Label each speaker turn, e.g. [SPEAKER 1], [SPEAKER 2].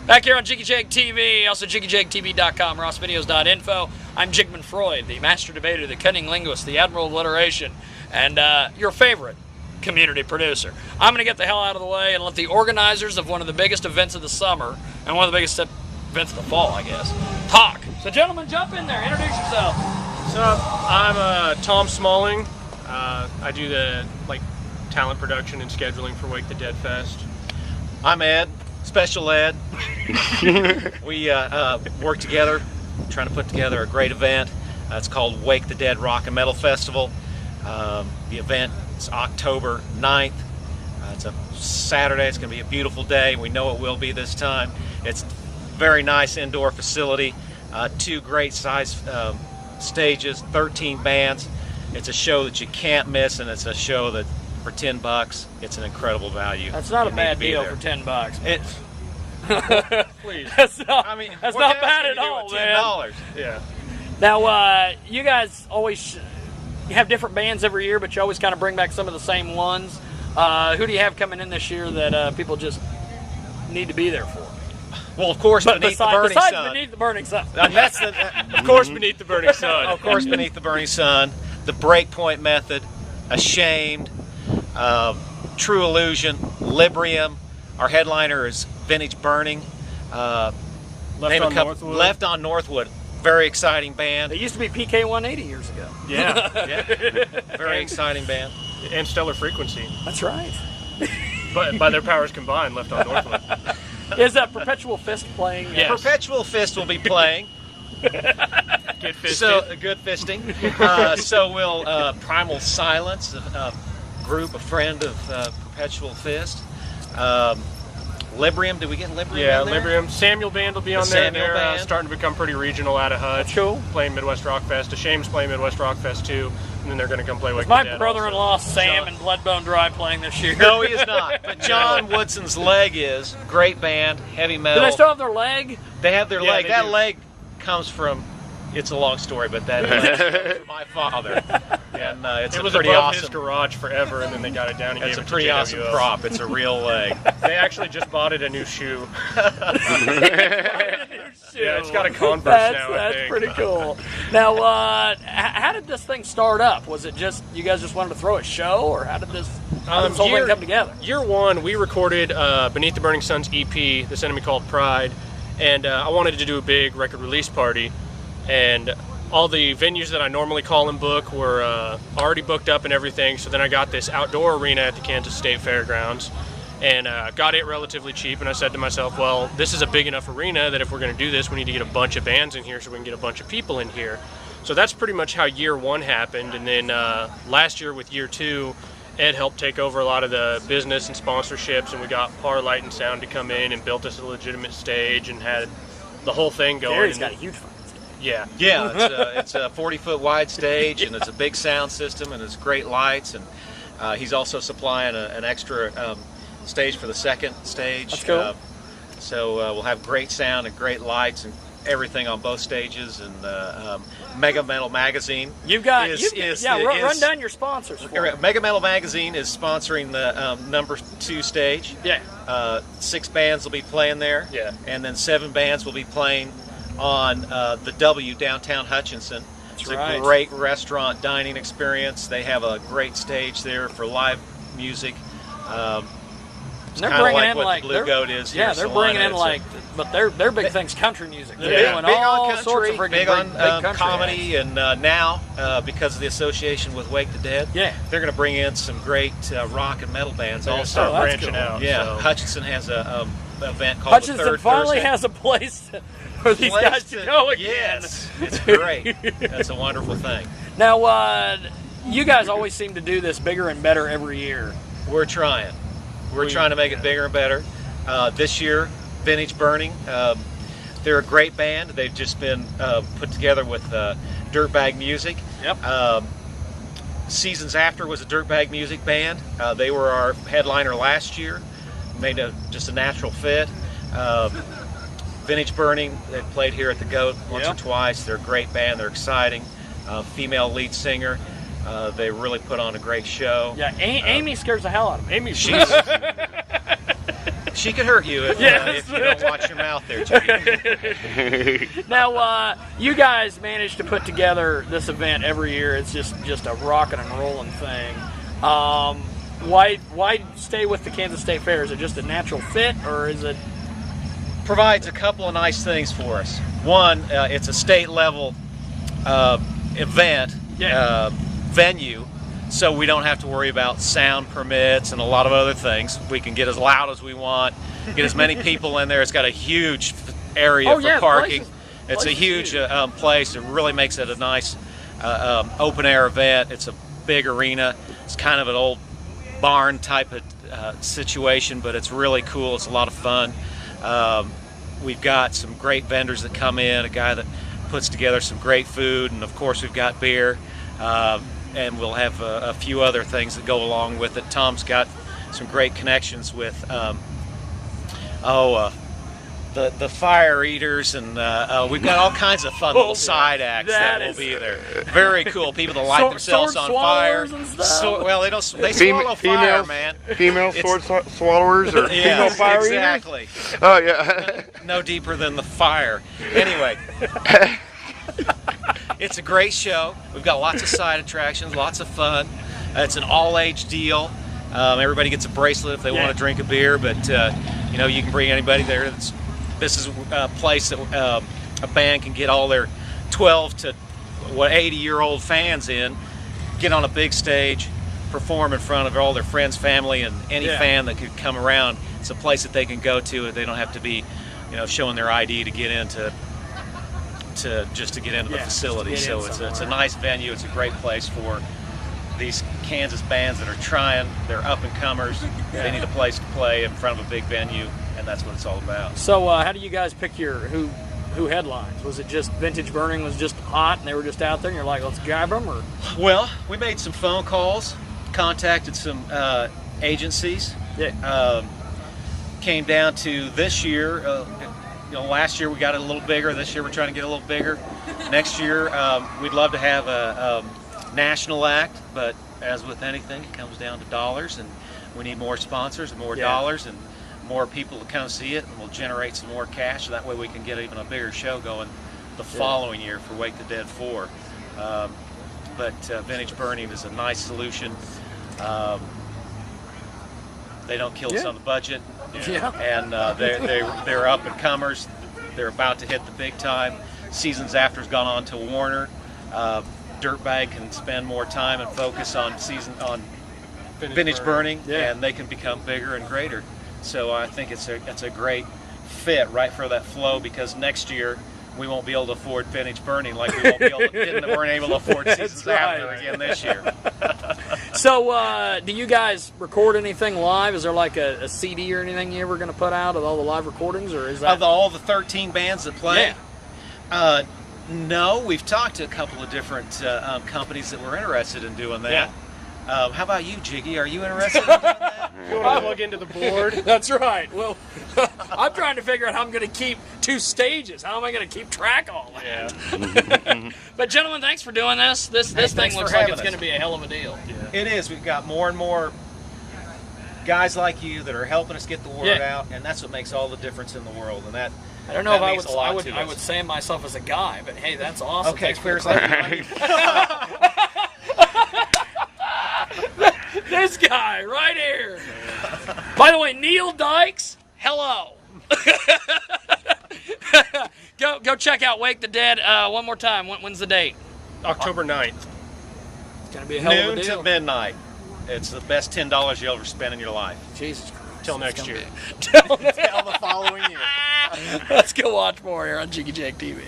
[SPEAKER 1] Back here on Jiggy TV, also JiggyJagTV.com, RossVideos.info. I'm Jigman Freud, the master debater, the cunning linguist, the admiral of alliteration, and your favorite community producer. I'm going to get the hell out of the way and let the organizers of one of the biggest events of the summer, and one of the biggest events of the fall, I guess, talk. So gentlemen, jump in there, introduce yourself.
[SPEAKER 2] So I'm Tom Smalling. I do the talent production and scheduling for Wake the Dead Fest.
[SPEAKER 3] I'm Ed, Special Ed. We work together, trying to put together a great event. It's called Wake the Dead Rock and Metal Festival. The event is October 9th. It's a Saturday. It's going to be a beautiful day. We know it will be this time. It's a very nice indoor facility. 2 great size stages, 13 bands. It's a show that you can't miss, and it's a show that for $10, it's an incredible value.
[SPEAKER 1] That's not a bad deal for $10.
[SPEAKER 3] It's
[SPEAKER 1] please. That's not bad at all, man.
[SPEAKER 3] $10.
[SPEAKER 2] Yeah.
[SPEAKER 1] Now, you guys always have different bands every year, but you always kind of bring back some of the same ones. Who do you have coming in this year that people just need to be there for?
[SPEAKER 3] Well, of course, Beneath the Burning Sun.
[SPEAKER 1] Beneath the Burning Sun.
[SPEAKER 2] Of course, Beneath the Burning Sun.
[SPEAKER 3] Of course, Beneath the Burning Sun. The Breakpoint Method, Ashamed, True Illusion, Librium. Our headliner is Vintage Burning. Left on Northwood. Very exciting band.
[SPEAKER 1] They used to be PK 180 years ago.
[SPEAKER 2] Yeah.
[SPEAKER 3] Very exciting band.
[SPEAKER 2] And Stellar Frequency.
[SPEAKER 1] That's right.
[SPEAKER 2] But by their powers combined, Left on Northwood.
[SPEAKER 1] Is Perpetual Fist playing?
[SPEAKER 2] Yes.
[SPEAKER 3] Perpetual Fist will be playing.
[SPEAKER 2] Get fisted.
[SPEAKER 3] So good fisting. So will Primal Silence, a friend of Perpetual Fist. Librium, did we get Librium?
[SPEAKER 2] Yeah,
[SPEAKER 3] in there?
[SPEAKER 2] Librium. Samuel Band will be on there.
[SPEAKER 3] Samuel
[SPEAKER 2] They're
[SPEAKER 3] Band.
[SPEAKER 2] starting to become pretty regional out of Hutch.
[SPEAKER 1] Cool.
[SPEAKER 2] Playing Midwest Rock Fest. Ashamed's playing Midwest Rock Fest too, and then they're going to come play Wake
[SPEAKER 1] My
[SPEAKER 2] the Dead
[SPEAKER 1] brother-in-law Sam and Bloodbone Dry playing this year.
[SPEAKER 3] No, he is not. But John Woodson's Leg is. Great band, heavy metal.
[SPEAKER 1] Do they still have their leg?
[SPEAKER 3] They have their
[SPEAKER 2] Yeah,
[SPEAKER 3] leg.
[SPEAKER 2] they
[SPEAKER 3] That
[SPEAKER 2] do.
[SPEAKER 3] leg comes from, it's a long story, but that leg comes from my father. And it's
[SPEAKER 2] It
[SPEAKER 3] a
[SPEAKER 2] was
[SPEAKER 3] pretty
[SPEAKER 2] above
[SPEAKER 3] awesome.
[SPEAKER 2] his garage forever, and then they got it down and
[SPEAKER 3] It's
[SPEAKER 2] gave
[SPEAKER 3] a
[SPEAKER 2] it to
[SPEAKER 3] pretty
[SPEAKER 2] JWO.
[SPEAKER 3] awesome prop. It's a real leg.
[SPEAKER 2] They actually just bought it a new shoe. Yeah, it's got a Converse now, I
[SPEAKER 1] That's
[SPEAKER 2] think.
[SPEAKER 1] pretty cool. Now, how did this thing start up? Was it just you guys just wanted to throw a show, or how did this whole thing come together?
[SPEAKER 2] Year one, we recorded Beneath the Burning Sun's EP, This Enemy Called Pride, and I wanted to do a big record release party, and all the venues that I normally call and book were already booked up and everything, so then I got this outdoor arena at the Kansas State Fairgrounds, and got it relatively cheap, and I said to myself, well, this is a big enough arena that if we're going to do this, we need to get a bunch of bands in here so we can get a bunch of people in here. So that's pretty much how year one happened, and then last year with year two, Ed helped take over a lot of the business and sponsorships, and we got Par Light and Sound to come in and built us a legitimate stage and had the whole thing going.
[SPEAKER 1] Gary's got a huge fucking stage.
[SPEAKER 2] Yeah.
[SPEAKER 3] Yeah, it's a 40-foot wide stage, and it's a big sound system, and it's great lights, and he's also supplying an extra stage for the second stage.
[SPEAKER 1] That's cool.
[SPEAKER 3] So we'll have great sound and great lights and everything on both stages, and Mega Metal Magazine.
[SPEAKER 1] You've got, run down your sponsors. For me.
[SPEAKER 3] Mega Metal Magazine is sponsoring the number 2 stage.
[SPEAKER 1] Yeah.
[SPEAKER 3] 6 bands will be playing there.
[SPEAKER 2] Yeah.
[SPEAKER 3] And then 7 bands will be playing on the W downtown Hutchinson. It's a great restaurant dining experience. They have a great stage there for live music. It's
[SPEAKER 1] They're
[SPEAKER 3] kind of
[SPEAKER 1] bringing
[SPEAKER 3] like
[SPEAKER 1] in
[SPEAKER 3] what the Blue Goat is here.
[SPEAKER 1] Yeah, they're bringing in but their big thing's country music. They're doing
[SPEAKER 3] big
[SPEAKER 1] all
[SPEAKER 3] on country,
[SPEAKER 1] sorts of freaking
[SPEAKER 3] big on
[SPEAKER 1] country
[SPEAKER 3] comedy, and now because of the association with Wake the Dead, they're going to bring in some great rock and metal bands
[SPEAKER 2] They're
[SPEAKER 3] also.
[SPEAKER 2] start branching out.
[SPEAKER 3] Yeah,
[SPEAKER 2] So.
[SPEAKER 3] Hutchinson has a event called
[SPEAKER 1] Hutchinson
[SPEAKER 3] the Third
[SPEAKER 1] finally
[SPEAKER 3] Thursday.
[SPEAKER 1] has a place for these guys to go again.
[SPEAKER 3] Yes, it's great. That's a wonderful thing.
[SPEAKER 1] Now, you guys always seem to do this bigger and better every year.
[SPEAKER 3] We're trying. We're trying to make it bigger and better. This year, Vintage Burning, they're a great band. They've just been put together with Dirtbag Music.
[SPEAKER 1] Yep.
[SPEAKER 3] Seasons After was a Dirtbag Music band. They were our headliner last year. Made just a natural fit. Vintage Burning, they played here at the Goat once or twice. They're a great band. They're exciting. Female lead singer. They really put on a great show.
[SPEAKER 1] Yeah, Amy scares the hell out of me.
[SPEAKER 2] Amy's
[SPEAKER 3] She could hurt you if,
[SPEAKER 1] Yes.
[SPEAKER 3] if you don't watch your mouth there, Jiggy.
[SPEAKER 1] Now, you guys manage to put together this event every year. It's just a rocking and rolling thing. Why stay with the Kansas State Fair? Is it just a natural fit, or is it?
[SPEAKER 3] Provides a couple of nice things for us. One, it's a state level event venue, so we don't have to worry about sound permits and a lot of other things. We can get as loud as we want, get as many people in there. It's got a huge area for parking. It's a huge place. It really makes it a nice open air event. It's a big arena. It's kind of an old barn type of situation, but it's really cool. It's a lot of fun. We've got some great vendors that come in, a guy that puts together some great food, and of course we've got beer, and we'll have a few other things that go along with it. Tom's got some great connections with the fire eaters, and we've got all kinds of fun little side acts that will be there. Very cool. People that light themselves on fire. Well, they swallow fire, man.
[SPEAKER 4] Female sword swallowers or female fire eaters?
[SPEAKER 3] Exactly.
[SPEAKER 4] Oh, yeah.
[SPEAKER 3] No deeper than the fire. Anyway, it's a great show. We've got lots of side attractions, lots of fun. It's an all-age deal. Everybody gets a bracelet if they want to drink a beer, but you know, you can bring anybody there. This is a place that a band can get all their 12 to 80-year-old fans in, get on a big stage, perform in front of all their friends, family, and any fan that could come around. It's a place that they can go to. They don't have to be, you know, showing their ID to get into just to get into the facility. So it's a nice venue. It's a great place for these Kansas bands that are trying. They're up and comers. They need a place to play in front of a big venue, and that's what it's all about.
[SPEAKER 1] So how do you guys pick who headlines? Was it just Vintage Burning was just hot and they were just out there and you're like, let's grab them? Or?
[SPEAKER 3] Well, we made some phone calls, contacted some agencies. Came down to this year, you know, last year we got it a little bigger. This year we're trying to get a little bigger. Next year we'd love to have a national act, but as with anything, it comes down to dollars, and we need more sponsors and more dollars and more people to come see it, and we'll generate some more cash. So that way we can get even a bigger show going the following year for Wake the Dead 4. But Vintage Burning is a nice solution. They don't kill us on the budget, and they're up and comers. They're about to hit the big time. Seasons After's gone on to Warner. Dirtbag can spend more time and focus on Vintage Burning, and they can become bigger and greater. So I think it's a great fit right for that flow, because next year we won't be able to afford Vintage Burning like we weren't able to afford Seasons After again this year.
[SPEAKER 1] So do you guys record anything live? Is there like a CD or anything you ever going to put out of all the live recordings, or is that
[SPEAKER 3] of all the 13 bands that play? No, we've talked to a couple of different companies that were interested in doing that. How about you, Jiggy? Are you interested in doing that?
[SPEAKER 2] You want to plug into the board?
[SPEAKER 1] That's right. Well, I'm trying to figure out how I'm going to keep 2 stages. How am I going to keep track of all that? But gentlemen, thanks for doing this. This thing looks like it's going to be a hell of a deal.
[SPEAKER 3] It is. We've got more and more guys like you that are helping us get the word out, and that's what makes all the difference in the world. And that
[SPEAKER 1] I don't know if I would say myself as a guy, but hey, that's awesome.
[SPEAKER 3] Okay,
[SPEAKER 1] clear.
[SPEAKER 3] like
[SPEAKER 1] This guy right here. By the way, Neil Dykes, hello. Go check out Wake the Dead one more time. When's the date?
[SPEAKER 2] October 9th.
[SPEAKER 1] It's going to be a hell of a
[SPEAKER 3] noon
[SPEAKER 1] deal.
[SPEAKER 3] to midnight. It's the best $10 you'll ever spend in your life.
[SPEAKER 1] Jesus Christ.
[SPEAKER 2] Till next year.
[SPEAKER 3] Till the following year.
[SPEAKER 1] Let's go watch more here on Jiggy Jag TV.